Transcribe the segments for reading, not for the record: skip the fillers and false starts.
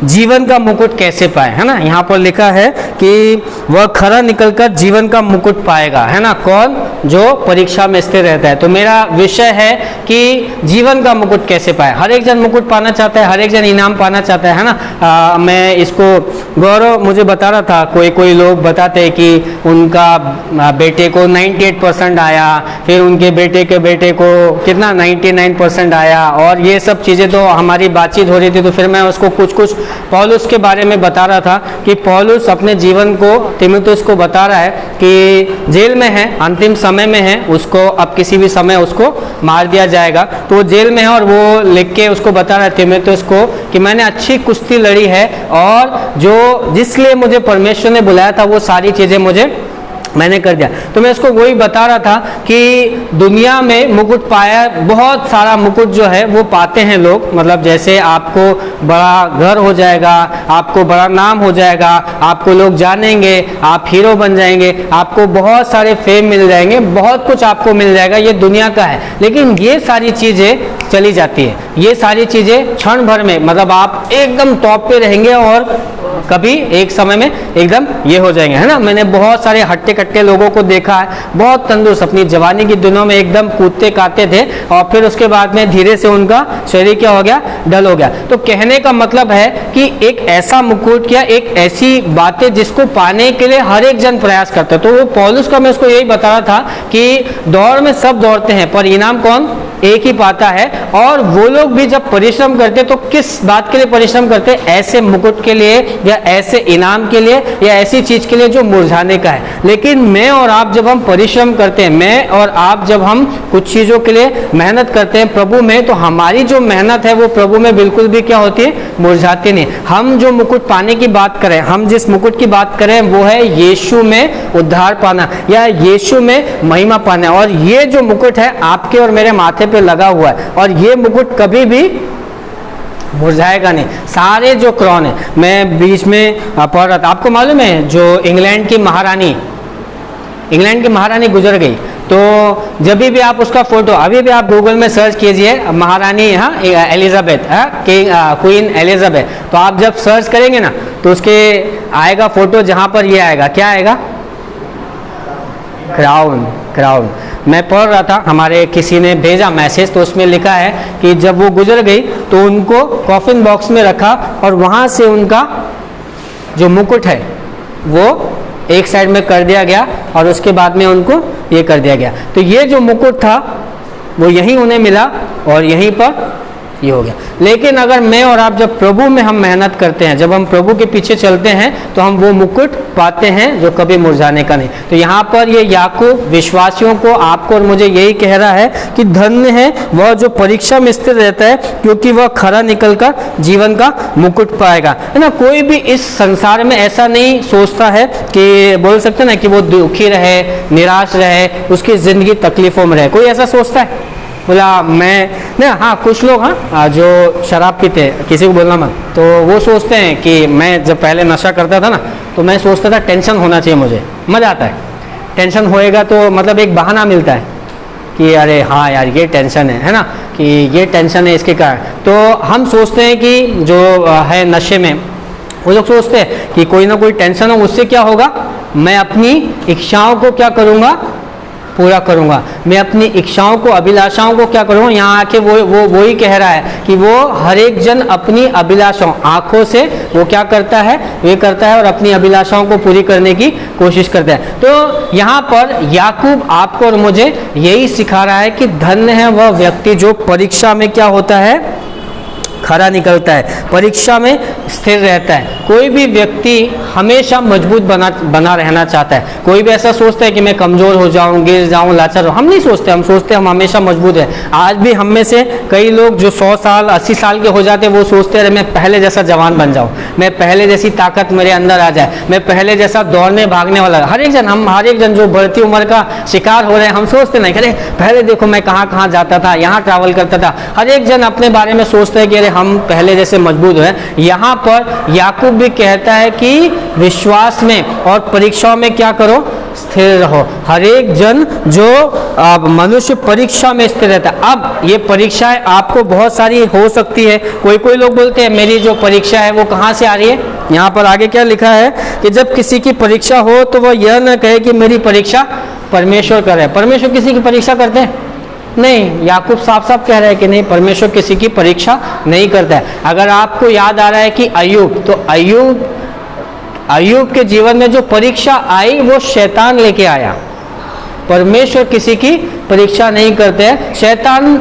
जीवन का मुकुट कैसे पाए, है ना। यहाँ पर लिखा है कि वह खरा निकलकर जीवन का मुकुट पाएगा, है ना। कौन? जो परीक्षा में स्थिर रहता है। तो मेरा विषय है कि जीवन का मुकुट कैसे पाए। हर एक जन मुकुट पाना चाहता है, हर एक जन इनाम पाना चाहता है ना। मैं इसको गौरव मुझे बता रहा था, कोई लोग बताते हैं कि उनका बेटे को 98% आया, फिर उनके बेटे के बेटे को कितना 99% आया, और ये सब चीज़ें तो हमारी बातचीत हो रही थी। तो फिर मैं उसको कुछ पौलुस के बारे में बता रहा था कि पौलुस अपने जीवन को तीमुथियुस को बता रहा है कि जेल में है, अंतिम समय में है, उसको अब किसी भी समय उसको मार दिया जाएगा। तो वो जेल में है और वो लिख के उसको बता रहा है तीमुथियुस को कि मैंने अच्छी कुश्ती लड़ी है, और जो जिसलिए मुझे परमेश्वर ने बुलाया था वो सारी चीज़ें मैंने कर दिया। तो मैं उसको वही बता रहा था कि दुनिया में मुकुट पाया, बहुत सारा मुकुट जो है वो पाते हैं लोग। मतलब जैसे आपको बड़ा घर हो जाएगा, आपको बड़ा नाम हो जाएगा, आपको लोग जानेंगे, आप हीरो बन जाएंगे, आपको बहुत सारे फेम मिल जाएंगे, बहुत कुछ आपको मिल जाएगा, ये दुनिया का है। लेकिन ये सारी चीज़ें चली जाती है, ये सारी चीज़ें क्षण भर में, मतलब आप एकदम टॉप पे रहेंगे और कभी एक समय में एकदम ये हो जाएंगे, है ना। मैंने बहुत सारे हट्टे कट्टे लोगों को देखा है, बहुत तंदुरुस्त, अपनी जवानी के दिनों में एकदम कूदते काटते थे, और फिर उसके बाद में धीरे से उनका शरीर क्या हो गया, डल हो गया। तो कहने का मतलब है कि एक ऐसा मुकुट या एक ऐसी बातें जिसको पाने के लिए हर एक जन प्रयास करता है। तो वो पौलुस का मैं उसको यही बता रहा था कि दौड़ में सब दौड़ते हैं पर इनाम कौन? एक ही पाता है। और वो लोग भी जब परिश्रम करते तो किस बात के लिए परिश्रम करते? ऐसे मुकुट के लिए, या ऐसे इनाम के लिए, या ऐसी चीज के लिए जो मुरझाने का है। लेकिन मैं और आप जब हम परिश्रम करते हैं, मैं और आप जब हम कुछ चीजों के लिए मेहनत करते हैं प्रभु में, तो हमारी जो मेहनत है वो प्रभु में बिल्कुल भी क्या होती है? मुरझाती नहीं। हम जो मुकुट पाने की बात करें, हम जिस मुकुट की बात करें वो है यीशु में उद्धार पाना, या यीशु में महिमा पाना। और ये जो मुकुट है आपके और मेरे माथे पे लगा हुआ है, और ये मुकुट कभी भी मुरझाएगा नहीं। सारे जो क्राउन है, मैं बीच में पढ़ रहा था, आपको मालूम है जो इंग्लैंड की महारानी गुजर गई, तो जब भी आप उसका फोटो, अभी भी आप गूगल में सर्च कीजिए महारानी, हाँ, एलिजाबेथ, क्वीन एलिजाबेथ, तो आप जब सर्च करेंगे ना तो उसके आएगा फोटो, जहां पर ये आएगा, क्या आएगा? क्राउन। मैं पढ़ रहा था, हमारे किसी ने भेजा मैसेज, तो उसमें लिखा है कि जब वो गुजर गई तो उनको कॉफिन बॉक्स में रखा, और वहां से उनका जो मुकुट है वो एक साइड में कर दिया गया, और उसके बाद में उनको ये कर दिया गया। तो ये जो मुकुट था वो यहीं उन्हें मिला, और यहीं पर ये हो गया। लेकिन अगर मैं और आप जब प्रभु में हम मेहनत करते हैं, जब हम प्रभु के पीछे चलते हैं, तो हम वो मुकुट पाते हैं जो कभी मुरझाने का नहीं। तो यहाँ पर ये याकूब विश्वासियों को, आपको और मुझे यही कह रहा है कि धन्य है वह जो परीक्षा में स्थिर रहता है, क्योंकि वह खरा निकलकर जीवन का मुकुट पाएगा, है ना। कोई भी इस संसार में ऐसा नहीं सोचता है कि, बोल सकते ना, कि वो दुखी रहे, निराश रहे, उसकी जिंदगी तकलीफों में रहे। कोई ऐसा सोचता है? बोला मैं ना, हाँ कुछ लोग, हाँ, जो शराब पीते, किसी को बोलना मत, तो वो सोचते हैं कि मैं जब पहले नशा करता था ना, तो मैं सोचता था टेंशन होना चाहिए, मुझे मज़ा आता है, टेंशन होएगा तो मतलब एक बहाना मिलता है कि अरे हाँ यार ये टेंशन है ना, कि ये टेंशन है इसके कारण। तो हम सोचते हैं कि जो है नशे में, वो लोग सोचते हैं कि कोई ना कोई टेंशन हो, उससे क्या होगा, मैं अपनी इच्छाओं को क्या करूँगा, पूरा करूंगा, मैं अपनी इच्छाओं को, अभिलाषाओं को क्या करूंगा। यहाँ आके वो ही कह रहा है कि वो हर एक जन अपनी अभिलाषाओं, आंखों से वो क्या करता है, वे करता है, और अपनी अभिलाषाओं को पूरी करने की कोशिश करता है। तो यहाँ पर याकूब आपको और मुझे यही सिखा रहा है कि धन्य है वह व्यक्ति जो परीक्षा में क्या होता है, खरा निकलता है, परीक्षा में स्थिर रहता है। कोई भी व्यक्ति हमेशा मजबूत बना रहना चाहता है। कोई भी ऐसा सोचता है कि मैं कमजोर हो जाऊं, गिर जाऊं, लाचार हो, हम नहीं सोचते। हम सोचते हम हमेशा मजबूत है। आज भी हम में से कई लोग जो 100 साल 80 साल के हो जाते हैं, वो सोचते हैं मैं पहले जैसा जवान बन जाऊं, मैं पहले जैसी ताकत मेरे अंदर आ जाए, मैं पहले जैसा दौड़ने भागने वाला। हर एक जन जो बढ़ती उम्र का शिकार हो रहे हैं, हम सोचते नहीं, अरे पहले देखो मैं कहाँ जाता था, यहाँ ट्रैवल करता था। हर एक जन अपने बारे में सोचता है कि हम पहले जैसे मजबूत हैं। यहाँ पर याकूब भी कहता है कि विश्वास में और परीक्षाओं में क्या करो, स्थिर रहो। हर एक जन जो मनुष्य परीक्षा में स्थिर रहता है। अब ये परीक्षाएं आपको बहुत सारी हो सकती है। कोई लोग बोलते हैं मेरी जो परीक्षा है वो कहाँ से आ रही है। यहाँ पर आगे क्या लिखा है कि जब किसी की परीक्षा हो तो वह यह न कहे कि मेरी परीक्षा परमेश्वर कर रहा है। परमेश्वर किसी की परीक्षा करते हैं? नहीं। याकूब साफ साफ कह रहा है कि नहीं, परमेश्वर किसी की परीक्षा नहीं करता है। अगर आपको याद आ रहा है कि अय्यूब, तो अय्यूब के जीवन में जो परीक्षा आई वो शैतान लेके आया। परमेश्वर किसी की परीक्षा नहीं करते हैं। शैतान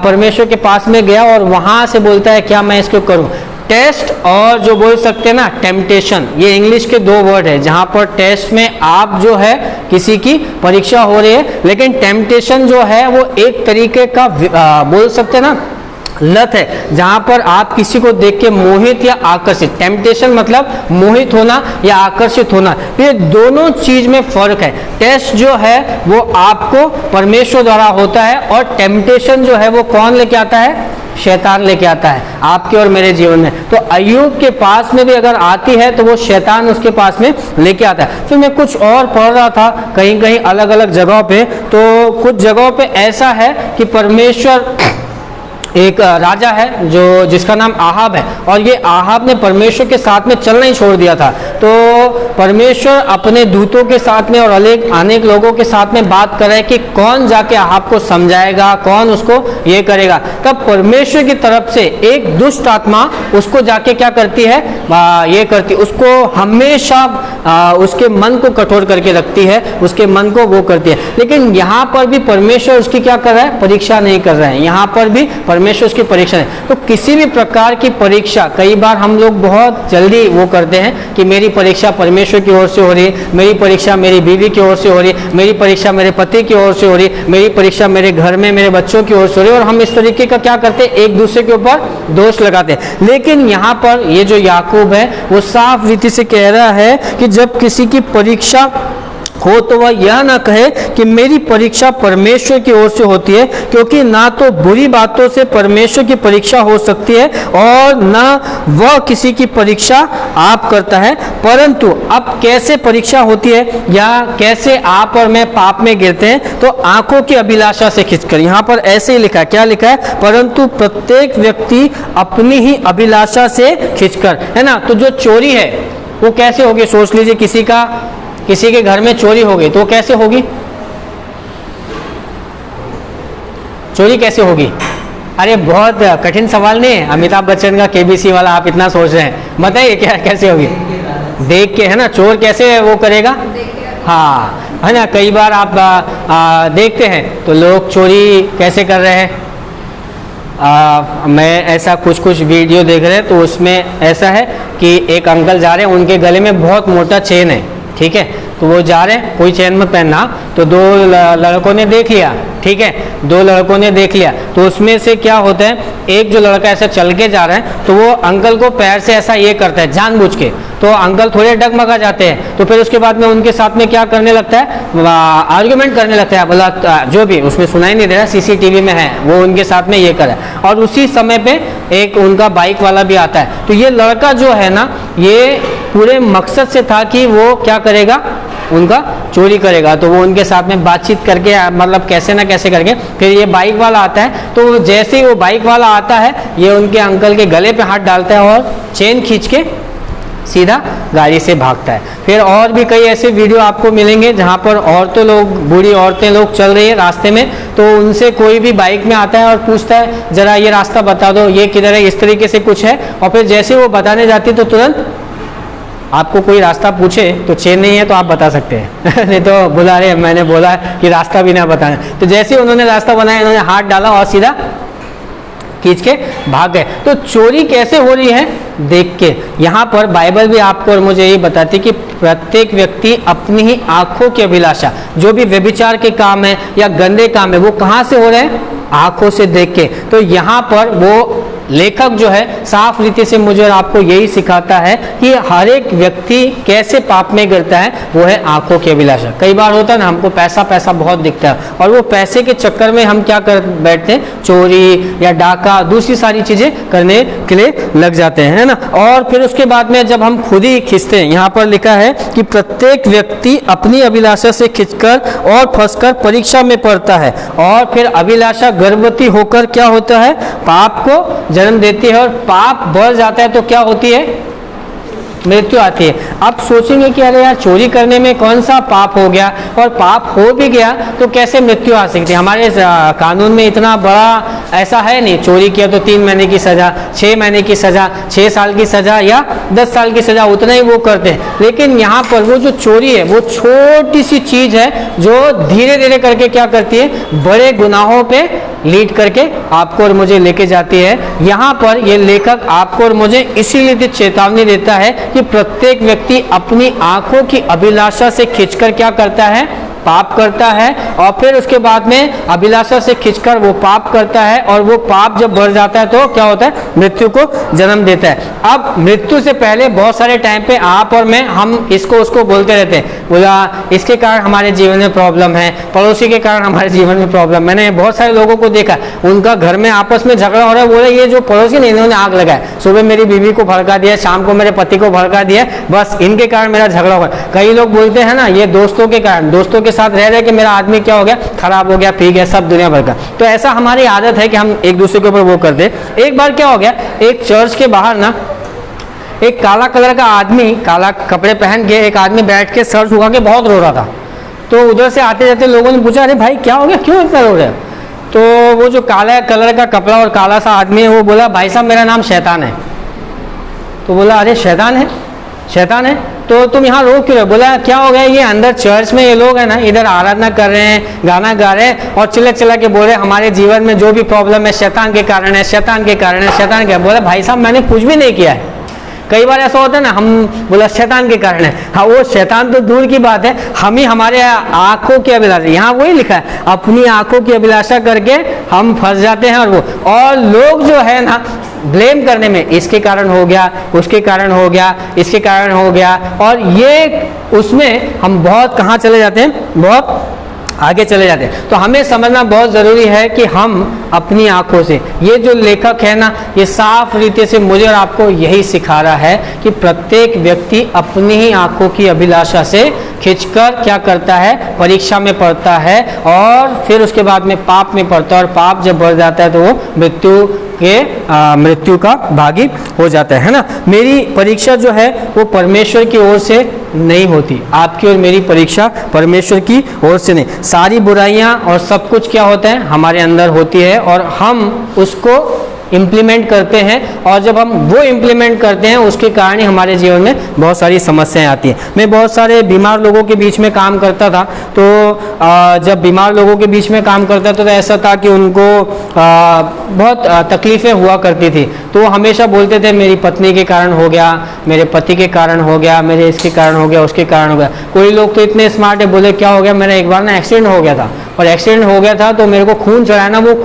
परमेश्वर के पास में गया और वहां से बोलता है क्या मैं इसको करूं। टेस्ट और जो बोल सकते हैं ना टेम्पटेशन, ये इंग्लिश के दो वर्ड है। जहां पर टेस्ट में आप जो है किसी की परीक्षा हो रही है, लेकिन टेम्पटेशन जो है वो एक तरीके का बोल सकते हैं ना लत है, जहां पर आप किसी को देख के मोहित या आकर्षित। टेम्पटेशन मतलब मोहित होना या आकर्षित होना। ये दोनों चीज में फर्क है। टेस्ट जो है वो आपको परमेश्वर द्वारा होता है और टेम्पटेशन जो है वो कौन लेके आता है? शैतान लेके आता है आपके और मेरे जीवन में। तो अय्यूब के पास में भी अगर आती है तो वो शैतान उसके पास में लेके आता है। फिर मैं कुछ और पढ़ रहा था कहीं अलग अलग जगहों पे, तो कुछ जगहों पे ऐसा है कि परमेश्वर, एक राजा है जो जिसका नाम आहाब है, और ये आहाब ने परमेश्वर के साथ में चलना ही छोड़ दिया था। तो परमेश्वर अपने दूतों के साथ में और अनेक लोगों के साथ में बात कर रहे हैं कि कौन जाके आहाब को समझाएगा, कौन उसको ये करेगा। तब परमेश्वर की तरफ से एक दुष्ट आत्मा उसको जाके क्या करती है, ये करती, उसको हमेशा उसके मन को कठोर करके रखती है, उसके मन को वो करती है। लेकिन यहाँ पर भी परमेश्वर उसकी क्या कर रहा है? परीक्षा नहीं कर रहे हैं। यहाँ पर भी परमेश्वर उसकी परीक्षा है। तो किसी भी प्रकार की परीक्षा, कई बार हम लोग बहुत जल्दी वो करते हैं कि मेरी परीक्षा परमेश्वर की ओर से हो रही है, मेरी परीक्षा मेरी बीवी की ओर से हो रही है, मेरी परीक्षा मेरे पति की ओर से हो रही है, मेरी परीक्षा मेरे घर में मेरे बच्चों की ओर से हो रही है, और हम इस तरीके का क्या करते हैं? एक दूसरे के ऊपर दोष लगाते हैं। लेकिन यहाँ पर ये जो याकूब है वो साफ रीति से कह रहा है कि जब किसी की परीक्षा हो तो वह यह ना कहे कि मेरी परीक्षा परमेश्वर की ओर से होती है, क्योंकि ना तो बुरी बातों से परमेश्वर की परीक्षा हो सकती है और ना वह किसी की परीक्षा आप करता है। परंतु अब कैसे परीक्षा होती है या कैसे आप और मैं पाप में गिरते हैं? तो आंखों की अभिलाषा से खींचकर। यहाँ पर ऐसे ही लिखा है, क्या लिखा है? परंतु प्रत्येक व्यक्ति अपनी ही अभिलाषा से खींचकर, है ना। तो जो चोरी है वो कैसे होगी? सोच लीजिए किसी के घर में चोरी हो गई तो कैसे होगी? चोरी कैसे होगी? अरे बहुत कठिन सवाल नहीं है। अमिताभ बच्चन का केबीसी वाला आप इतना सोच रहे हैं, बताइए क्या कैसे होगी? देख के, है ना। चोर कैसे वो करेगा? हाँ, है ना। कई बार आप देखते हैं तो लोग चोरी कैसे कर रहे हैं। मैं ऐसा कुछ वीडियो देख रहे हैं तो उसमें ऐसा है कि एक अंकल जा रहे हैं, उनके गले में बहुत मोटा चेन है, ठीक है। तो वो जा रहे हैं, कोई चेन मत पहनना। तो दो लड़कों ने देख लिया, ठीक है, दो लड़कों ने देख लिया। तो उसमें से क्या होता है, एक जो लड़का ऐसा चल के जा रहा है तो वो अंकल को पैर से ऐसा ये करता है जानबूझ के। तो अंकल थोड़े डगमगा जाते हैं। तो फिर उसके बाद में उनके साथ में क्या करने लगता है? आर्ग्यूमेंट करने लगता है। बोला जो भी उसमें सुनाई नहीं दे रहा, सीसीटीवी में है, वो उनके साथ में ये करे। और उसी समय पे एक उनका बाइक वाला भी आता है। तो ये लड़का जो है ना, ये पूरे मकसद से था कि वो क्या करेगा, उनका चोरी करेगा। तो वो उनके साथ में बातचीत करके, मतलब कैसे ना कैसे करके, फिर ये बाइक वाला आता है। तो जैसे ही वो बाइक वाला आता है, ये उनके अंकल के गले पे हाथ डालता है और चेन खींच के सीधा गाड़ी से भागता है। फिर और भी कई ऐसे वीडियो आपको मिलेंगे जहाँ पर औरतें लोग, बूढ़ी औरतें लोग चल रही है रास्ते में, तो उनसे कोई भी बाइक में आता है और पूछता है जरा ये रास्ता बता दो, ये किधर है, इस तरीके से कुछ है। और फिर जैसे वो बताने जाती तो तुरंत आपको कोई रास्ता पूछे तो चेन नहीं है तो आप बता सकते हैं नहीं तो बुला रहे, मैंने बोला कि रास्ता भी ना बताना। तो जैसे उन्होंने रास्ता बनाया, इन्होंने हाथ डाला और सीधा खींच के भाग गए। तो चोरी कैसे हो रही है? देख के। यहाँ पर बाइबल भी आपको और मुझे ये बताती कि प्रत्येक व्यक्ति अपनी ही आंखों की अभिलाषा, जो भी व्यभिचार के काम है या गंदे काम है, वो कहाँ से हो रहे हैं? आंखों से देख के। तो यहाँ पर वो लेखक जो है साफ रीति से मुझे और आपको यही सिखाता है कि हर एक व्यक्ति कैसे पाप में गिरता है, वो है आंखों की अभिलाषा। कई बार होता है ना, हमको पैसा पैसा बहुत दिखता है और वो पैसे के चक्कर में हम क्या कर बैठते हैं, चोरी या डाका, दूसरी सारी चीजें करने के लिए लग जाते हैं, है ना। और फिर उसके बाद में जब हम खुद ही खींचते हैं, यहाँ पर लिखा है कि प्रत्येक व्यक्ति अपनी अभिलाषा से खिंचकर और फंसकर परीक्षा में पड़ता है, और फिर अभिलाषा गर्भवती होकर क्या होता है, पाप को जन्म देती है, और पाप बढ़ जाता है तो क्या होती है, मृत्यु आती है। अब सोचेंगे कि अरे यार, चोरी करने में कौन सा पाप हो गया, और पाप हो भी गया तो कैसे मृत्यु आ सकती है। हमारे कानून में इतना बड़ा ऐसा है नहीं, चोरी किया तो 3 महीने की सजा, 6 महीने की सजा, 6 साल की सजा या 10 साल की सजा, उतना ही वो करते हैं। लेकिन यहाँ पर वो जो चोरी है वो छोटी सी चीज है जो धीरे धीरे करके क्या करती है, बड़े गुनाहों पे लीड करके आपको और मुझे लेके जाती है। यहाँ पर ये लेखक आपको और मुझे इसीलिए चेतावनी देता है कि प्रत्येक व्यक्ति अपनी आंखों की अभिलाषा से खींचकर क्या करता है, पाप करता है, और फिर उसके बाद में अभिलाषा से खींचकर वो पाप करता है, और वो पाप जब बढ़ जाता है तो क्या होता है, मृत्यु को जन्म देता है। अब मृत्यु से पहले बहुत सारे टाइम पे आप और मैं, हम इसको उसको बोलते रहते हैं, बोला इसके कारण हमारे जीवन में प्रॉब्लम है, पड़ोसी के कारण हमारे जीवन में प्रॉब्लम। मैंने बहुत सारे लोगों को देखा, उनका घर में आपस में झगड़ा हो रहा है, बोले ये जो पड़ोसी ने, इन्होंने आग लगाया, सुबह मेरी बीवी को भड़का दिया, शाम को मेरे पति को भड़का दिया, बस इनके कारण मेरा झगड़ा हुआ। कई लोग बोलते हैं ना, ये दोस्तों के कारण, दोस्तों साथ रह रहे कि मेरा आदमी क्या हो गया, खराब हो गया, पी गया, सब दुनिया भर का। तो ऐसा हमारी आदत है कि हम एक दूसरे के ऊपर वो करते। एक बार क्या हो गया, एक चर्च के बाहर ना एक काला कलर का आदमी, काला कपड़े पहन के एक आदमी बैठ के सर झुका के बहुत रो रहा था। तो उधर से आते जाते लोगों ने पूछा, अरे भाई क्या हो गया, क्यों इतना रो रहे हो। तो वो जो काला कलर का कपड़ा और काला सा आदमी है वो बोला, भाई साहब मेरा नाम शैतान है। तो बोला, अरे शैतान है, शैतान है तो तुम यहाँ रो क्यों रहे। बोला क्या हो गया, ये अंदर चर्च में ये लोग है ना, इधर आराधना कर रहे हैं, गाना गा रहे हैं, और चिल्ला चिल्ला के बोल रहे हमारे जीवन में जो भी प्रॉब्लम है शैतान के कारण है, शैतान के कारण है, शैतान के। बोला भाई साहब मैंने कुछ भी नहीं किया है। कई बार ऐसा होता है ना, हम बोला शैतान के कारण है, हाँ वो शैतान तो दूर की बात है, हम ही हमारे आंखों की अभिलाषा, यहाँ वही लिखा है, अपनी आंखों की अभिलाषा करके हम फंस जाते हैं। और लोग जो है ना ब्लेम करने में, इसके कारण हो गया, उसके कारण हो गया, इसके कारण हो गया, और ये उसमें हम बहुत कहाँ चले जाते हैं, बहुत आगे चले जाते हैं। तो हमें समझना बहुत ज़रूरी है कि हम अपनी आंखों से, ये जो लेखक है ना, ये साफ रीति से मुझे और आपको यही सिखा रहा है कि प्रत्येक व्यक्ति अपनी ही आंखों की अभिलाषा से खींचकर क्या करता है, परीक्षा में पड़ता है, और फिर उसके बाद में पाप में पड़ता है, और पाप जब बढ़ जाता है तो वो मृत्यु का भागी हो जाता है ना। मेरी परीक्षा जो है वो परमेश्वर की ओर से नहीं होती, आपकी और मेरी परीक्षा परमेश्वर की ओर से नहीं। सारी बुराइयां और सब कुछ क्या होता है, हमारे अंदर होती है, और हम उसको इम्प्लीमेंट करते हैं, और जब हम वो इम्प्लीमेंट करते हैं उसके कारण ही हमारे जीवन में बहुत सारी समस्याएं आती हैं। मैं बहुत सारे बीमार लोगों के बीच में काम करता था, तो जब बीमार लोगों के बीच में काम करता था तो ऐसा था कि उनको बहुत तकलीफ़ें हुआ करती थी। तो वो हमेशा बोलते थे मेरी पत्नी के कारण हो गया, मेरे पति के कारण हो गया, मेरे इसके कारण हो गया, उसके कारण हो गया। कोई लोग तो इतने स्मार्ट है, बोले क्या हो गया, मेरा एक बार ना एक्सीडेंट हो गया था, और एक्सीडेंट हो गया था तो मेरे को खून चढ़ाना, वो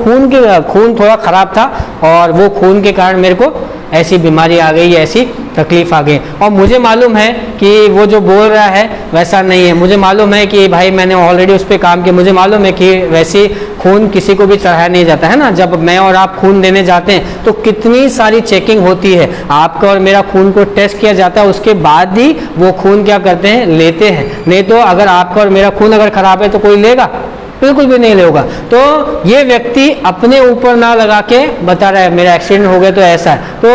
खून थोड़ा ख़राब था, और वो खून के कारण मेरे को ऐसी बीमारी आ गई, ऐसी तकलीफ आ गई। और मुझे मालूम है कि वो जो बोल रहा है वैसा नहीं है, मुझे मालूम है कि भाई मैंने ऑलरेडी उस पर काम किया, मुझे मालूम है कि वैसी खून किसी को भी चढ़ाया नहीं जाता है ना। जब मैं और आप खून देने जाते हैं तो कितनी सारी चेकिंग होती है, आपका और मेरा खून को टेस्ट किया जाता है, उसके बाद ही वो खून क्या करते हैं, लेते हैं। नहीं तो अगर आपका और मेरा खून अगर खराब है तो कोई लेगा, बिल्कुल भी नहीं लेगा। तो ये व्यक्ति अपने ऊपर ना लगा के बता रहा है मेरा एक्सीडेंट हो गया तो ऐसा है, तो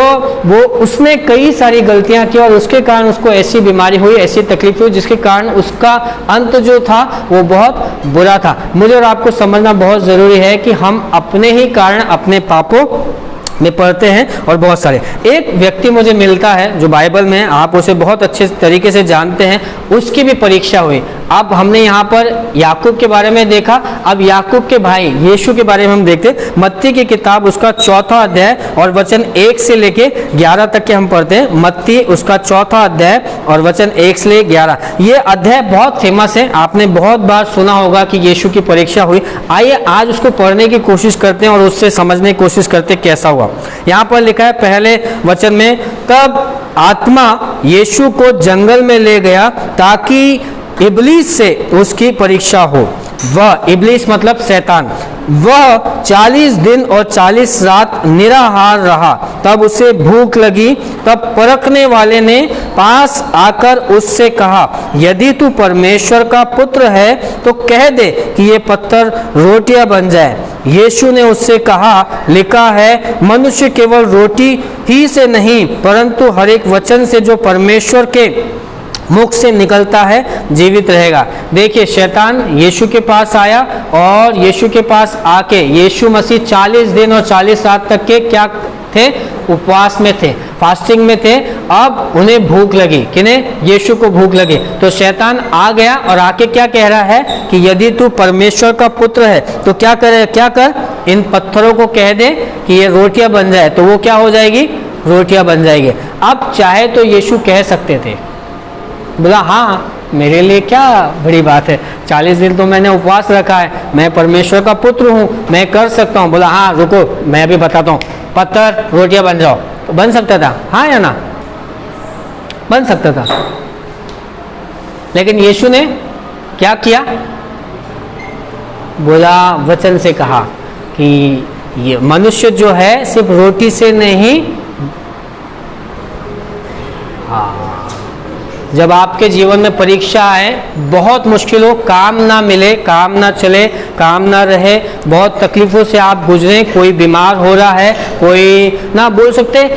वो उसने कई सारी गलतियां की और उसके कारण उसको ऐसी बीमारी हुई, ऐसी तकलीफ हुई, जिसके कारण उसका अंत जो था वो बहुत बुरा था। मुझे और आपको समझना बहुत ज़रूरी है कि हम अपने ही कारण अपने पापों में पढ़ते हैं। और बहुत सारे, एक व्यक्ति मुझे मिलता है जो बाइबल में, आप उसे बहुत अच्छे तरीके से जानते हैं, उसकी भी परीक्षा हुई। अब हमने यहाँ पर याकूब के बारे में देखा, अब याकूब के भाई यीशु के बारे में हम देखते हैं। मत्ती की किताब उसका 4वां अध्याय और वचन 1 से लेके 11 तक के हम पढ़ते हैं। मत्ती उसका 4वां अध्याय और वचन 1 से लेके 11। ये अध्याय बहुत फेमस है, आपने बहुत बार सुना होगा कि यीशु की परीक्षा हुई। आइए आज उसको पढ़ने की कोशिश करते हैं और उससे समझने की कोशिश करते हैं कैसा हुआ। यहाँ पर लिखा है पहले वचन में, तब आत्मा यीशु को जंगल में ले गया ताकि इब्लीस से उसकी परीक्षा हो। वह, इब्लीस मतलब शैतान, वह 40 दिन और 40 रात निराहार रहा। तब उसे भूख लगी। तब परखने वाले ने पास आकर उससे कहा, यदि तू परमेश्वर का पुत्र है तो कह दे कि ये पत्थर रोटियां बन जाए। यीशु ने उससे कहा, लिखा है, मनुष्य केवल रोटी ही से नहीं परंतु हर एक वचन से जो परमेश्वर के मुख से निकलता है जीवित रहेगा। देखिए, शैतान यीशु के पास आया और यीशु के पास आके यीशु मसीह 40 दिन और 40 रात तक के क्या थे? उपवास में थे, फास्टिंग में थे। अब उन्हें भूख लगी। किन्हें? यीशु को भूख लगी। तो शैतान आ गया और आके क्या कह रहा है कि यदि तू परमेश्वर का पुत्र है तो क्या कर, इन पत्थरों को कह दे कि ये रोटियां बन जाए। तो वो क्या हो जाएगी? रोटियां बन जाएगी। अब चाहे तो यीशु कह सकते थे, बोला हाँ मेरे लिए क्या बड़ी बात है, 40 दिन तो मैंने उपवास रखा है, मैं परमेश्वर का पुत्र हूँ, मैं कर सकता हूँ। बोला हाँ रुको मैं भी बताता हूँ, पत्थर रोटियां बन जाओ। तो बन सकता था, हाँ या ना? बन सकता था। लेकिन यीशु ने क्या किया? बोला, वचन से कहा कि ये मनुष्य जो है सिर्फ रोटी से नहीं, हाँ, जब आपके जीवन में परीक्षा आए, बहुत मुश्किल हो, काम ना मिले, काम ना चले, काम ना रहे, बहुत तकलीफों से आप गुजरे, कोई बीमार हो रहा है, कोई ना बोल सकते,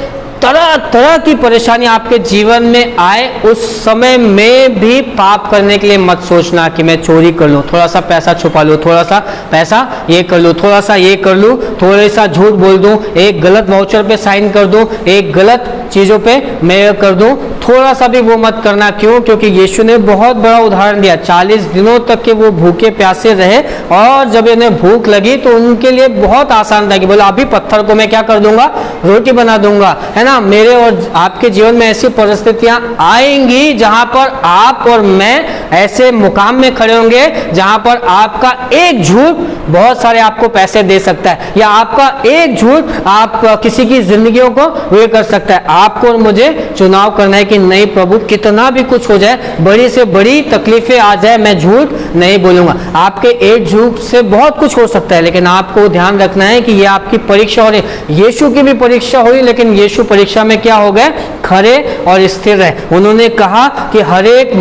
तरह तरह की परेशानी आपके जीवन में आए, उस समय में भी पाप करने के लिए मत सोचना कि मैं चोरी कर लूँ, थोड़ा सा पैसा छुपा लूँ, थोड़ा सा पैसा ये कर लूँ, थोड़ा सा ये कर लूँ, थोड़ा सा झूठ बोल दूँ, एक गलत वाउचर पे साइन कर दूँ, एक गलत चीज़ों पे मैं कर दूँ, थोड़ा सा भी वो मत करना। क्यों? क्योंकि यीशु ने बहुत बड़ा उदाहरण दिया। 40 दिनों तक के वो भूखे प्यासे रहे और जब इन्हें भूख लगी तो उनके लिए बहुत आसान था कि बोला अभी पत्थर को मैं क्या कर दूंगा? रोटी बना दूंगा, है ना। मेरे और आपके जीवन में ऐसी परिस्थितियां आएंगी जहां पर आप और मैं ऐसे मुकाम में खड़े होंगे जहां पर आपका एक झूठ बहुत सारे आपको पैसे दे सकता है, या आपका एक झूठ आप किसी की जिंदगियों को वे कर सकता है। आपको और मुझे चुनाव करना है कि नहीं प्रभु, कितना भी कुछ हो जाए, बड़ी से बड़ी तकलीफें आ जाए, मैं झूठ नहीं बोलूंगा। आपके एक झूठ से बहुत कुछ हो सकता है, लेकिन आपको ध्यान रखना है कि ये आपकी परीक्षा हो रही। यीशु की भी परीक्षा हुई, लेकिन यीशु परीक्षा में क्या हो गए? खरे और स्थिर रहे। उन्होंने कहा कि हर एक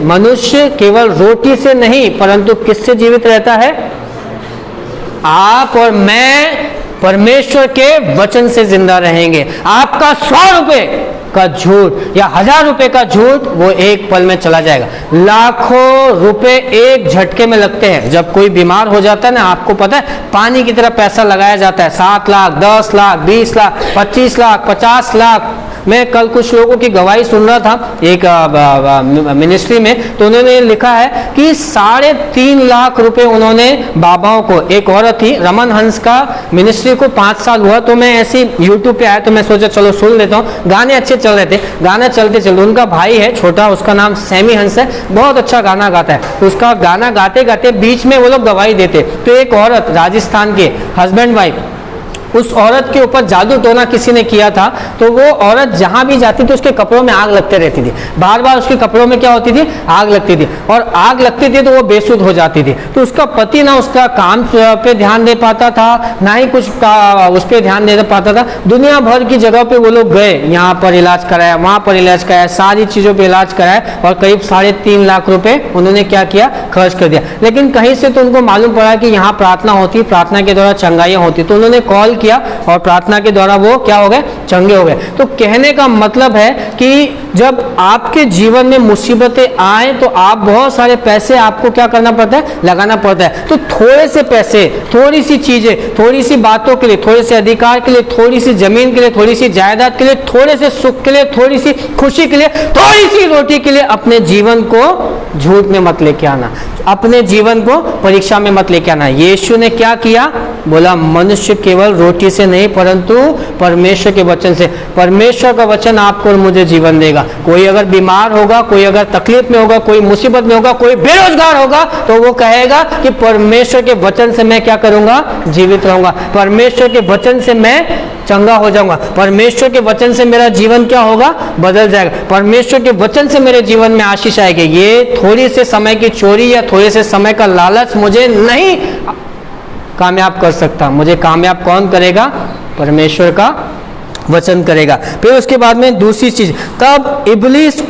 मनुष्य केवल रोटी से नहीं परंतु किससे जीवित रहता है? आप और मैं परमेश्वर के वचन से जिंदा रहेंगे। आपका 100 रुपए का झूठ या 1000 रुपए का झूठ वो एक पल में चला जाएगा। लाखों रुपए एक झटके में लगते हैं। जब कोई बीमार हो जाता है ना, आपको पता है पानी की तरह पैसा लगाया जाता है। 7 लाख, 10 लाख, 20 लाख, 25 लाख, 50 लाख। मैं कल कुछ लोगों की गवाही सुन रहा था एक मिनिस्ट्री में, तो उन्होंने लिखा है कि 3.5 लाख रुपए उन्होंने बाबाओं को, एक औरत थी, रमन हंस का मिनिस्ट्री को 5 साल हुआ, तो मैं ऐसे यूट्यूब पे आया तो मैं सोचा चलो सुन लेता हूँ। गाने अच्छे चल रहे थे, गाना चलते चलते उनका भाई है छोटा, उसका नाम सैमी हंस है, बहुत अच्छा गाना गाता है। तो उसका गाना गाते गाते बीच में वो लोग गवाही देते, तो एक औरत राजस्थान के हस्बैंड वाइफ, उस औरत के ऊपर जादू टोना किसी ने किया था। तो वो औरत जहां भी जाती थी उसके कपड़ों में आग लगते रहती थी, बार बार उसके कपड़ों में क्या होती थी? आग लगती थी, और आग लगती थी तो वो बेसुध हो जाती थी। तो उसका पति ना उसका काम पे ध्यान दे पाता था, ना ही कुछ उस पर ध्यान दे पाता था। दुनिया भर की जगह पे वो लोग गए, यहाँ पर इलाज कराया, वहां पर इलाज कराया, सारी चीजों पर इलाज कराया, और करीब 3.5 लाख रुपए उन्होंने क्या किया? खर्च कर दिया। लेकिन कहीं से तो उनको मालूम पड़ा कि यहाँ प्रार्थना होती, प्रार्थना के द्वारा चंगाइयां होती, तो उन्होंने कॉल किया और प्रार्थना के द्वारा वो क्या हो गए? चंगे हो गए। तो कहने का मतलब है कि जब आपके जीवन में मुसीबतें आए तो आप बहुत सारे पैसे आपको क्या करना पड़ता है? लगाना पड़ता है। तो थोड़े से पैसे, थोड़ी सी चीजें, थोड़ी सी बातों के लिए, थोड़े से अधिकार के लिए, थोड़ी सी जमीन के लिए, थोड़ी सी जायदाद के लिए, थोड़े से सुख के लिए, थोड़ी सी खुशी के लिए, थोड़ी सी रोटी के लिए अपने जीवन को झूठ में मत लेके आना, अपने जीवन को परीक्षा में मत लेके आना। यीशु ने क्या किया? बोला मनुष्य केवल रोटी से नहीं परंतु परमेश्वर के वचन से। परमेश्वर का वचन आपको और मुझे जीवन देगा। कोई अगर बीमार होगा, कोई अगर तकलीफ में होगा, कोई मुसीबत में होगा, कोई बेरोजगार होगा, तो वो कहेगा कि परमेश्वर के वचन से मैं क्या करूंगा, जीवित रहूंगा। परमेश्वर के वचन से मैं चंगा हो जाऊंगा। परमेश्वर के वचन से मेरा जीवन क्या होगा, बदल जाएगा। परमेश्वर के वचन से मेरे जीवन में आशीष आएगी। ये थोड़ी से समय की चोरी या थोड़े से समय का लालच मुझे नहीं कामयाब कर सकता। मुझे कामयाब कौन करेगा, परमेश्वर का वचन करेगा। फिर उसके बाद में दूसरी चीज, तब इब्लीस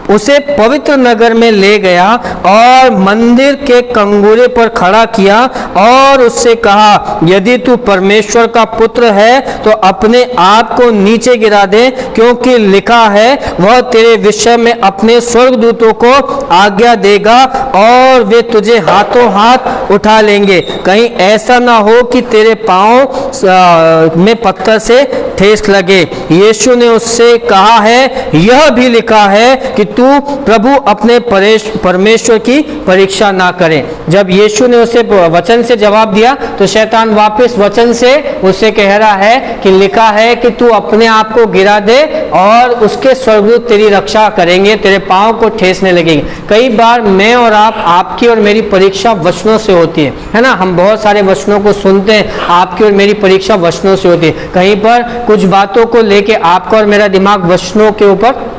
उसे पवित्र नगर में ले गया और मंदिर के कंगूरे पर खड़ा किया और उससे कहा, यदि तू परमेश्वर का पुत्र है तो अपने आप को नीचे गिरा दे, क्योंकि लिखा है वह तेरे विषय में अपने स्वर्गदूतों को आज्ञा देगा और वे तुझे हाथों हाथ उठा लेंगे, कहीं ऐसा ना हो कि तेरे पांव में पत्थर से ठेस लगे। यीशु ने उससे कहा है, यह भी लिखा है कि तू प्रभु अपने परमेश्वर की परीक्षा ना करे। जब यीशु ने उसे वचन से जवाब दिया तो शैतान वापस वचन से उसे कह रहा है कि लिखा है कि तू अपने आप को गिरा दे और उसके स्वर्गदूत तेरी रक्षा करेंगे, तेरे पांव को ठेसने लगेंगे। कई बार मैं और आपकी और मेरी परीक्षा वचनों से होती है ना। हम बहुत सारे वचनों को सुनते हैं, आपकी और मेरी परीक्षा वचनों से होती है। कहीं पर कुछ बातों को लेके आपका और मेरा दिमाग वचनों के ऊपर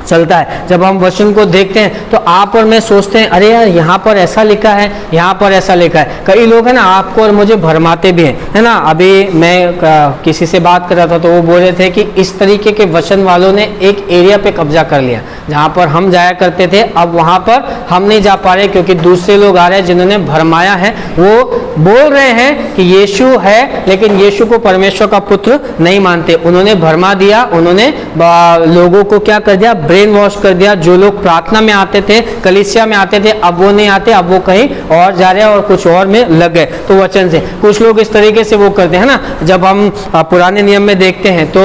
चलता है। जब हम वचन को देखते हैं तो आप और मैं सोचते हैं, अरे यार यहाँ पर ऐसा लिखा है, यहाँ पर ऐसा लिखा है। कई लोग हैं ना आपको और मुझे भरमाते भी हैं, है ना। अभी मैं किसी से बात कर रहा था तो वो बोल रहे थे कि इस तरीके के वचन वालों ने एक एरिया पे कब्जा कर लिया जहाँ पर हम जाया करते थे, अब वहाँ पर हम नहीं जा पा रहे क्योंकि दूसरे लोग आ रहे हैं जिन्होंने भरमाया है। वो बोल रहे हैं कि यीशु है, लेकिन यीशु को परमेश्वर का पुत्र नहीं मानते। उन्होंने भरमा दिया, उन्होंने लोगों को क्या कर दिया, ब्रेन वॉश कर दिया। जो लोग प्रार्थना में आते थे, कलीसिया में आते थे, अब वो नहीं आते, अब वो कहीं और जा रहे हैं और कुछ और में लग गए। तो वचन से कुछ लोग इस तरीके से वो करते हैं ना। जब हम पुराने नियम में देखते हैं तो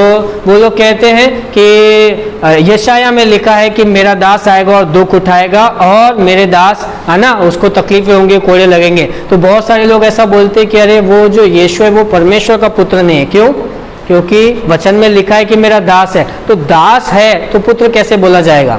वो लोग कहते हैं कि यशाया में लिखा है कि मेरा दास आएगा और दुख उठाएगा और मेरे दास है ना उसको तकलीफें होंगी, कोड़े लगेंगे। तो बहुत सारे लोग ऐसा बोलते हैं कि अरे वो जो यीशु है वो परमेश्वर का पुत्र नहीं है। क्यों? क्योंकि वचन में लिखा है कि मेरा दास है। तो दास है तो पुत्र कैसे बोला जाएगा?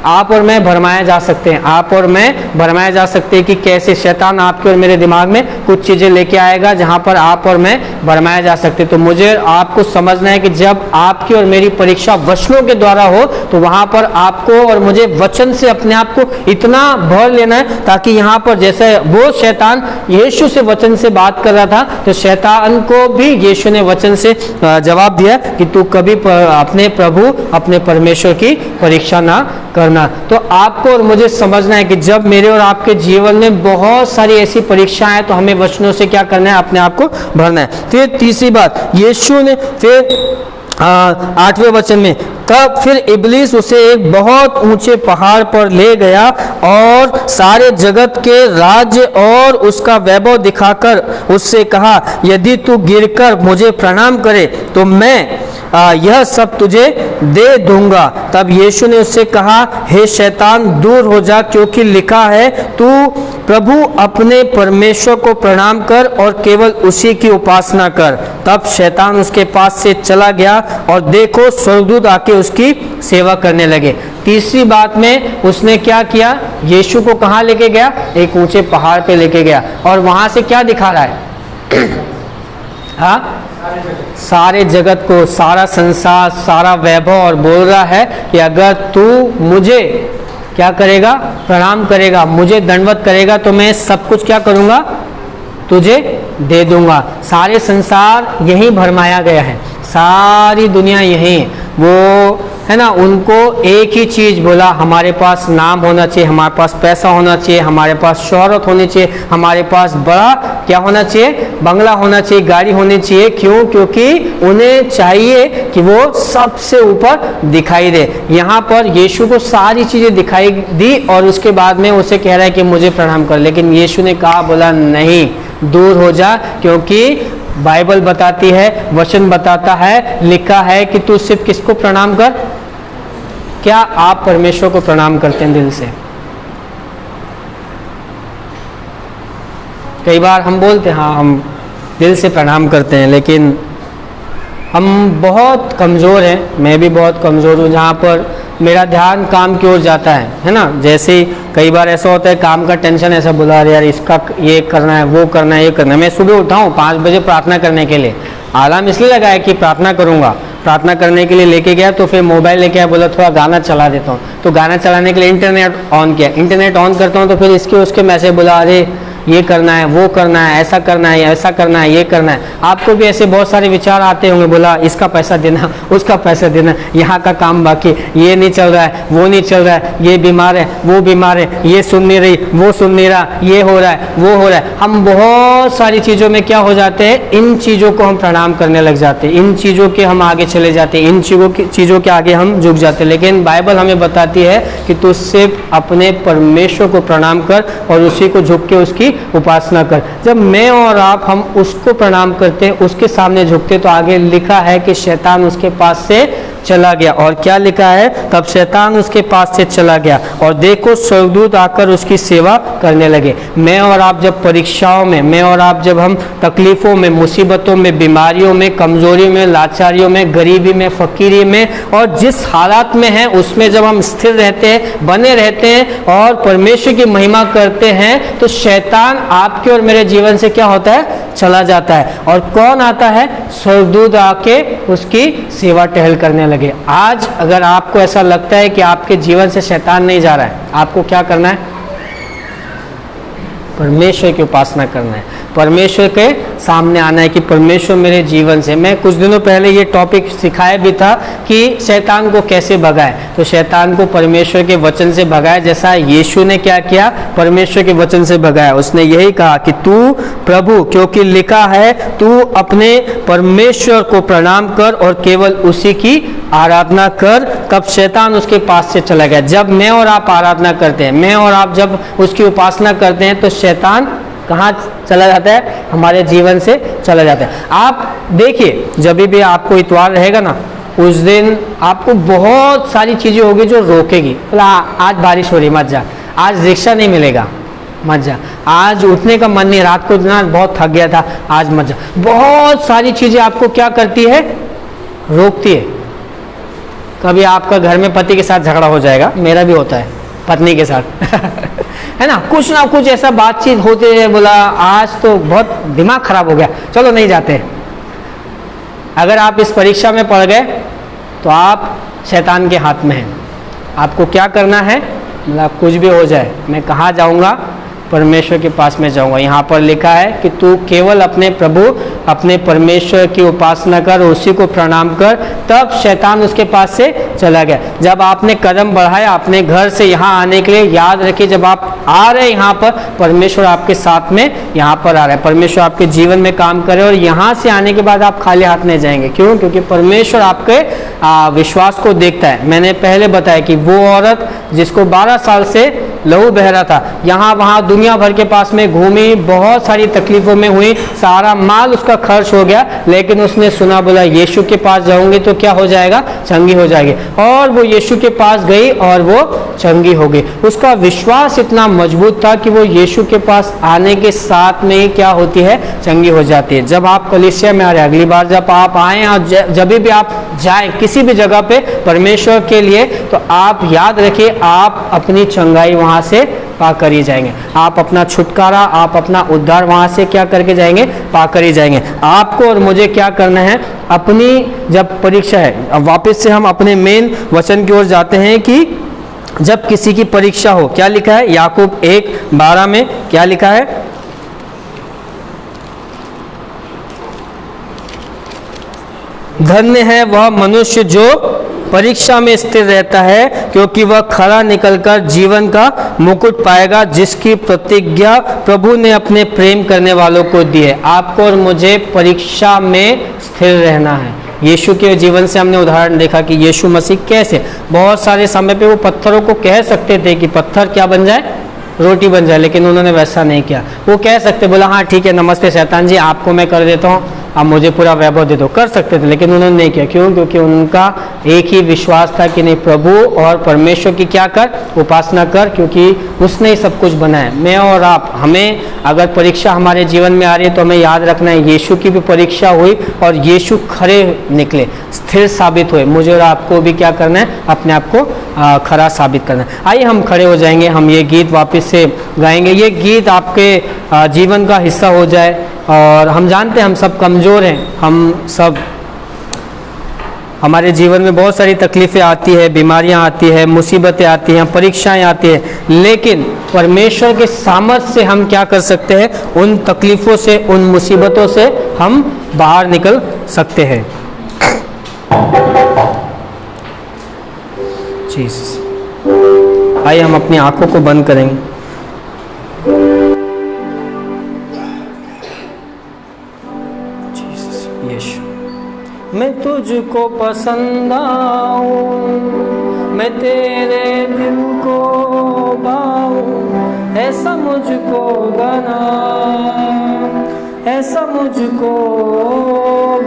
आप और मैं भरमाया जा सकते हैं, आप और मैं भरमाया जा सकते हैं कि कैसे शैतान आपके और मेरे दिमाग में कुछ चीज़ें लेके आएगा जहां पर आप और मैं भरमाया जा सकते हैं। तो मुझे आपको समझना है कि जब आपकी और मेरी परीक्षा वचनों के द्वारा हो तो वहां पर आपको और मुझे वचन से अपने आप को इतना भर लेना है ताकि यहाँ पर जैसे वो शैतान यीशु से वचन से बात कर रहा था तो शैतान को भी यीशु ने वचन से जवाब दिया कि तू कभी अपने प्रभु अपने परमेश्वर की परीक्षा ना करना। तो आपको और मुझे समझना है कि जब मेरे और आपके जीवन में बहुत सारी ऐसी परीक्षाएं हैं तो हमें वचनों से क्या करना है, अपने आप को भरना है। फिर तीसरी बात, यीशु ने फिर 8वें वचन में, तब फिर इब्लीस उसे एक बहुत ऊंचे पहाड़ पर ले गया और सारे जगत के राज्य और उसका वैभव दिखाकर उससे कहा, यदि तू गिरकर मुझे प्रणाम करे तो मैं यह सब तुझे दे दूंगा। तब यीशु ने उससे कहा, हे शैतान दूर हो जा, क्योंकि लिखा है तू प्रभु अपने परमेश्वर को प्रणाम कर और केवल उसी की उपासना कर। तब शैतान उसके पास से चला गया और देखो स्वर्गदूत आके उसकी सेवा करने लगे। तीसरी बात में उसने क्या किया, यीशु को कहाँ लेके गया, एक ऊंचे पहाड़ पे लेके गया और वहां से क्या दिखा रहा है हाँ, सारे जगत को, सारा संसार, सारा वैभव, और बोल रहा है कि अगर तू मुझे क्या करेगा, प्रणाम करेगा, मुझे दंडवत करेगा तो मैं सब कुछ क्या करूँगा, तुझे दे दूंगा। सारे संसार यही भरमाया गया है, सारी दुनिया यही है। वो है ना, उनको एक ही चीज़ बोला, हमारे पास नाम होना चाहिए, हमारे पास पैसा होना चाहिए, हमारे पास शोहरत होनी चाहिए, हमारे पास बड़ा क्या होना चाहिए, बंगला होना चाहिए, गाड़ी होनी चाहिए। क्यों? क्योंकि उन्हें चाहिए कि वो सबसे ऊपर दिखाई दे। यहाँ पर यीशु को सारी चीज़ें दिखाई दी और उसके बाद में उसे कह रहा है कि मुझे प्रणाम कर, लेकिन यीशु ने कहा, बोला नहीं, दूर हो जा, क्योंकि बाइबल बताती है, वचन बताता है, लिखा है कि तू सिर्फ किसको प्रणाम कर। क्या आप परमेश्वर को प्रणाम करते हैं दिल से? कई बार हम बोलते हैं हाँ हम दिल से प्रणाम करते हैं, लेकिन हम बहुत कमज़ोर हैं, मैं भी बहुत कमज़ोर हूँ, जहाँ पर मेरा ध्यान काम की ओर जाता है ना। जैसे कई बार ऐसा होता है काम का टेंशन ऐसा बुला रहे यार इसका ये करना है वो करना है ये करना है। मैं सुबह उठा हूँ 5 बजे प्रार्थना करने के लिए, अलार्म इसलिए लगाया कि प्रार्थना करूँगा, प्रार्थना करने के लिए लेके गया तो फिर मोबाइल लेके आया, बोला थोड़ा गाना चला देता हूँ, तो गाना चलाने के लिए इंटरनेट ऑन किया, इंटरनेट ऑन करता हूँ तो फिर इसके उसके मैसेज बुला, अरे ये करना है वो करना है ऐसा करना है ऐसा करना है ये करना है। आपको भी ऐसे बहुत सारे विचार आते होंगे, बोला इसका पैसा देना उसका पैसा देना, यहाँ का काम बाकी, ये नहीं चल रहा है वो नहीं चल रहा है, ये बीमार है वो बीमार है, ये सुन नहीं रही वो सुन नहीं रहा, ये हो रहा है वो हो रहा है। हम बहुत सारी चीज़ों में क्या हो जाते हैं, इन चीज़ों को हम प्रणाम करने लग जाते हैं, इन चीज़ों के हम आगे चले जाते हैं, इन चीज़ों के आगे हम झुक जाते हैं। लेकिन बाइबल हमें बताती है कि तू सिर्फ अपने परमेश्वर को प्रणाम कर और उसी को झुक के उसकी उपासना कर। जब मैं और आप हम उसको प्रणाम करते हैं, उसके सामने झुकते, तो आगे लिखा है कि शैतान उसके पास से चला गया। और क्या लिखा है, तब शैतान उसके पास से चला गया और देखो स्वर्गदूत आकर उसकी सेवा करने लगे। मैं और आप जब परीक्षाओं में, मैं और आप जब हम तकलीफों में, मुसीबतों में, बीमारियों में, कमजोरी में, लाचारियों में, गरीबी में, फकीरी में और जिस हालात में हैं उसमें जब हम स्थिर रहते हैं, बने रहते हैं और परमेश्वर की महिमा करते हैं, तो शैतान आपके और मेरे जीवन से क्या होता है, चला जाता है। और कौन आता है, स्वर्गदूत आके उसकी सेवा टहल करने लगे। आज अगर आपको ऐसा लगता है कि आपके जीवन से शैतान नहीं जा रहा है, आपको क्या करना है, परमेश्वर की उपासना करना है, परमेश्वर के सामने आना है कि परमेश्वर मेरे जीवन से। मैं कुछ दिनों पहले ये टॉपिक सिखाया भी था कि शैतान को कैसे भगाए, तो शैतान को परमेश्वर के वचन से भगाए। जैसा यीशु ने क्या किया, परमेश्वर के वचन से भगाया। उसने यही कहा कि तू प्रभु, क्योंकि लिखा है तू अपने परमेश्वर को प्रणाम कर और केवल उसी की आराधना कर, तब शैतान उसके पास से चला गया। जब मैं और आप आराधना करते हैं, मैं और आप जब उसकी उपासना करते हैं, तो शैतान कहाँ चला जाता है, हमारे जीवन से चला जाता है। आप देखिए जब भी आपको इतवार रहेगा ना, उस दिन आपको बहुत सारी चीज़ें होगी जो रोकेगी। आज बारिश हो रही मत जा, आज रिक्शा नहीं मिलेगा मत जा, आज उठने का मन नहीं, रात को ना बहुत थक गया था आज मत जा। बहुत सारी चीज़ें आपको क्या करती है, रोकती है। कभी आपका घर में पति के साथ झगड़ा हो जाएगा, मेरा भी होता है पत्नी के साथ है ना कुछ ऐसा बातचीत होती है, बोला आज तो बहुत दिमाग खराब हो गया, चलो नहीं जाते। अगर आप इस परीक्षा में पड़ गए तो आप शैतान के हाथ में हैं। आपको क्या करना है, मतलब कुछ भी हो जाए, मैं कहाँ जाऊँगा, परमेश्वर के पास में जाऊँगा। यहाँ पर लिखा है कि तू केवल अपने प्रभु, अपने परमेश्वर की उपासना कर, उसी को प्रणाम कर, तब शैतान उसके पास से चला गया। जब आपने कदम बढ़ाया अपने घर से यहाँ आने के लिए, याद रखिए जब आप आ रहे हैं यहाँ पर, परमेश्वर आपके साथ में यहाँ पर आ रहा है, परमेश्वर आपके जीवन में काम करे। और यहाँ से आने के बाद आप खाली हाथ नहीं जाएंगे। क्यों? क्योंकि परमेश्वर आपके विश्वास को देखता है। मैंने पहले बताया कि वो औरत जिसको 12 साल से लहू बह रहा था, यहाँ वहाँ दुनिया भर के पास में घूमी, बहुत सारी तकलीफों में हुई, सारा माल उसका खर्च हो गया, लेकिन उसने सुना, बोला यीशु के पास जाऊंगी तो क्या हो जाएगा, चंगी हो जाएगी। और वो यीशु के पास गई और वो चंगी हो गई। उसका विश्वास इतना मजबूत था कि वो यीशु के पास आने के साथ में ही क्या होती है, चंगी हो जाती है। जब आप कलीसिया में आ रहे हैं, अगली बार जब आप आए और जब भी आप जाएं किसी भी जगह पे परमेश्वर के लिए, तो आप याद रखिए आप अपनी चंगाई वहाँ से पा कर ही जाएंगे। आप अपना छुटकारा, आप अपना उद्धार वहाँ से क्या करके जाएंगे, पा कर ही जाएंगे। आपको और मुझे क्या करना है, अपनी जब परीक्षा है, अब वापस से हम अपने मेन वचन की ओर जाते हैं कि जब किसी की परीक्षा हो, क्या लिखा है याकूब 1:12 में, क्या लिखा है, धन्य है वह मनुष्य जो परीक्षा में स्थिर रहता है, क्योंकि वह खरा निकलकर जीवन का मुकुट पाएगा, जिसकी प्रतिज्ञा प्रभु ने अपने प्रेम करने वालों को दी है। आपको और मुझे परीक्षा में स्थिर रहना है। यीशु के जीवन से हमने उदाहरण देखा कि यीशु मसीह कैसे बहुत सारे समय पे वो पत्थरों को कह सकते थे कि पत्थर क्या बन जाए, रोटी बन जाए, लेकिन उन्होंने वैसा नहीं किया। वो कह सकते, बोला हाँ ठीक है, नमस्ते शैतान जी, आपको मैं कर देता हूँ, अब मुझे पूरा वैभव दे दो, कर सकते थे, लेकिन उन्होंने नहीं किया। क्यों? क्योंकि उनका एक ही विश्वास था कि नहीं, प्रभु और परमेश्वर की क्या कर, उपासना कर, क्योंकि उसने ही सब कुछ बनाया। मैं और आप, हमें अगर परीक्षा हमारे जीवन में आ रही है तो हमें याद रखना है, यीशु की भी परीक्षा हुई और यीशु खरे निकले, स्थिर साबित हुए। मुझे और आपको भी क्या करना है, अपने आप को खरा साबित करना है। आइए हम खड़े हो जाएंगे, हम ये गीत वापस से गाएंगे। ये गीत आपके जीवन का हिस्सा हो जाए। और हम जानते हैं हम सब कमज़ोर हैं, हम सब, हमारे जीवन में बहुत सारी तकलीफ़ें आती है, बीमारियां आती है, मुसीबतें आती हैं, परीक्षाएं आती है, लेकिन परमेश्वर के सामर्थ्य से हम क्या कर सकते हैं, उन तकलीफ़ों से, उन मुसीबतों से हम बाहर निकल सकते हैं। जीसस, आइए हम अपनी आंखों को बंद करेंगे। जीसस, यीशु, मैं तुझको पसंद आऊं, मैं तेरे दिल को भाऊं, ऐसा मुझको बना, ऐसा मुझको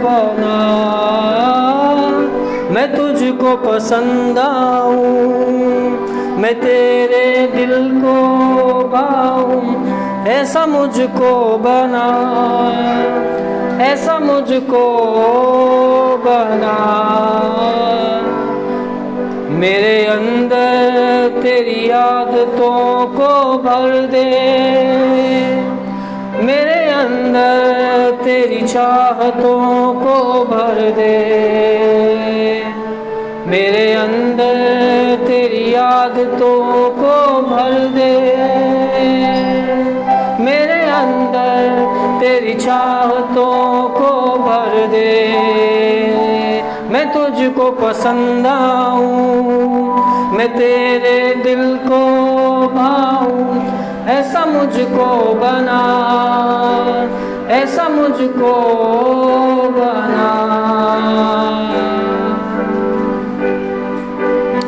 बना। मैं तुझको पसंद आऊं, मैं तेरे दिल को भाऊं, ऐसा मुझको बना, ऐसा मुझको बना। मेरे अंदर तेरी आदतों को भर दे, मेरे अंदर तेरी चाहतों को भर दे, मेरे अंदर तेरी आदतों को भर दे, मेरे अंदर तेरी चाहतों को भर दे। मैं तुझको पसंद आऊं, मैं तेरे दिल को भाऊं, ऐसा मुझको बना, ऐसा मुझको बना।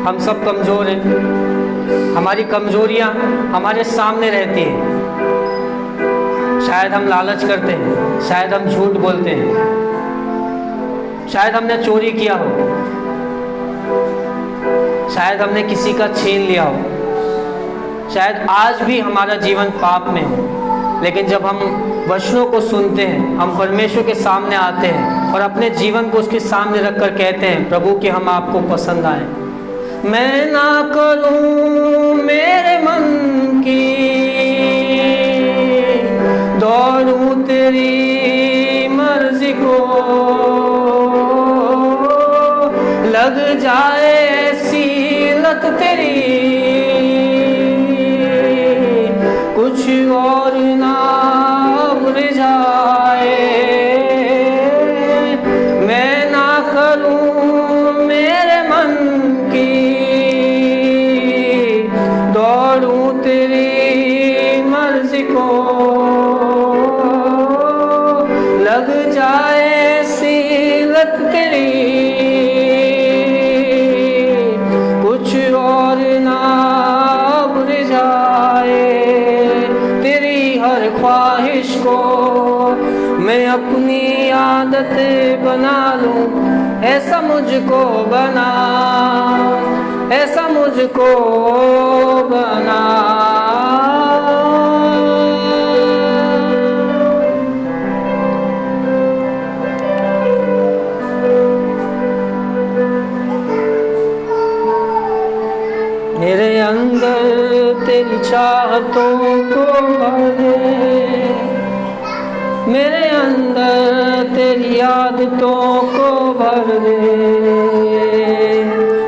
हम सब कमज़ोर हैं, हमारी कमज़ोरियाँ हमारे सामने रहती हैं। शायद हम लालच करते हैं, शायद हम झूठ बोलते हैं, शायद हमने चोरी किया हो, शायद हमने किसी का छीन लिया हो, शायद आज भी हमारा जीवन पाप में हो। लेकिन जब हम वचनों को सुनते हैं, हम परमेश्वर के सामने आते हैं और अपने जीवन को उसके सामने रखकर कहते हैं, प्रभु कि हम आपको पसंद आए। मैं ना करूं मेरे मन की, दौड़ूं तेरी मर्जी को, लग जाए ऐसी लत तेरी, कुछ और ना उड़ जाए। मैं ना करूं मेरे मन की, दौड़ूं तेरी मर्जी को, लग जाए ऐसी लत तेरी, कुछ और ना उड़ जाए। तेरी हर ख्वाहिश को मैं अपनी आदत बना लूं, ऐसा मुझको बना, ऐसा मुझको बना। मेरे अंदर तेरी चाहतों को भर दे, मेरे अंदर तेरी आदतों को भर दे,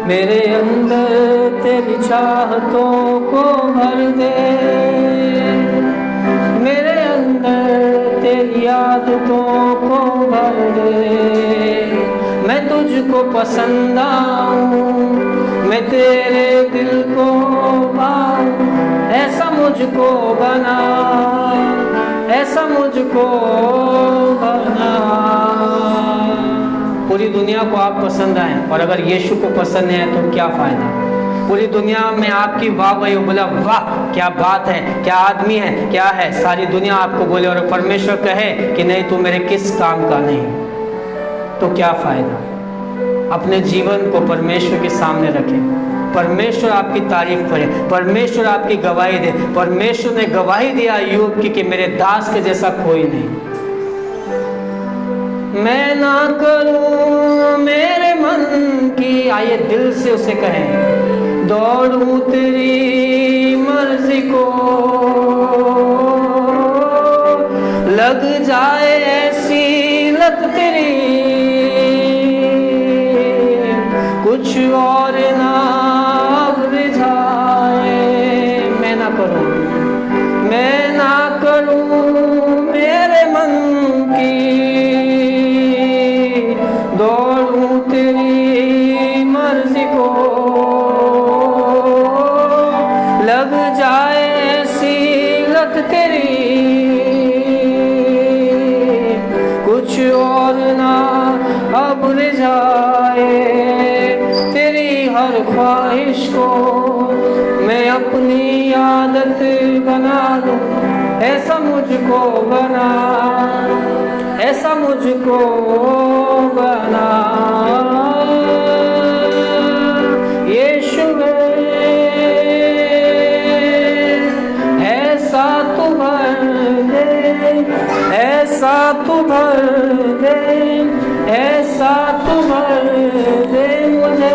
मेरे अंदर तेरी चाहतों को भर दे, मेरे अंदर तेरी आदतों को भर दे। मैं तुझको पसंद आऊं, मैं तेरे दिल को पाऊं, ऐसा मुझको बना, ऐसा मुझको बना। पूरी दुनिया को आप पसंद आए और अगर यीशु को पसंद नहीं आए तो क्या फ़ायदा। पूरी दुनिया में आपकी वाह वही बोला, वाह क्या बात है, क्या आदमी है, क्या है, सारी दुनिया आपको बोले और परमेश्वर कहे कि नहीं तू मेरे किस काम का नहीं, तो क्या फायदा। अपने जीवन को परमेश्वर के सामने रखें, परमेश्वर आपकी तारीफ करे, परमेश्वर आपकी गवाही दे। परमेश्वर ने गवाही दिया अय्यूब की कि मेरे दास के जैसा कोई नहीं। मैं ना करूं मेरे मन की, आइए दिल से उसे कहें, दौड़ूं तेरी मर्जी को, लग जाए ऐसी लत तेरी, कुछ और ना बुझाए। मैं ना करूं मेरे मन की, दौड़ूं तेरी मर्जी को, लग जाए ऐसी लत तेरी, कुछ और ना अब रिझाए। तेरी हर ख्वाहिश को मैं अपनी आदत बना लूं, ऐसा मुझको बना, ऐसा मुझको बना। यीशुवे ऐसा तू भर दे, ऐसा तू भर दे, ऐसा तू भर दे मुझे।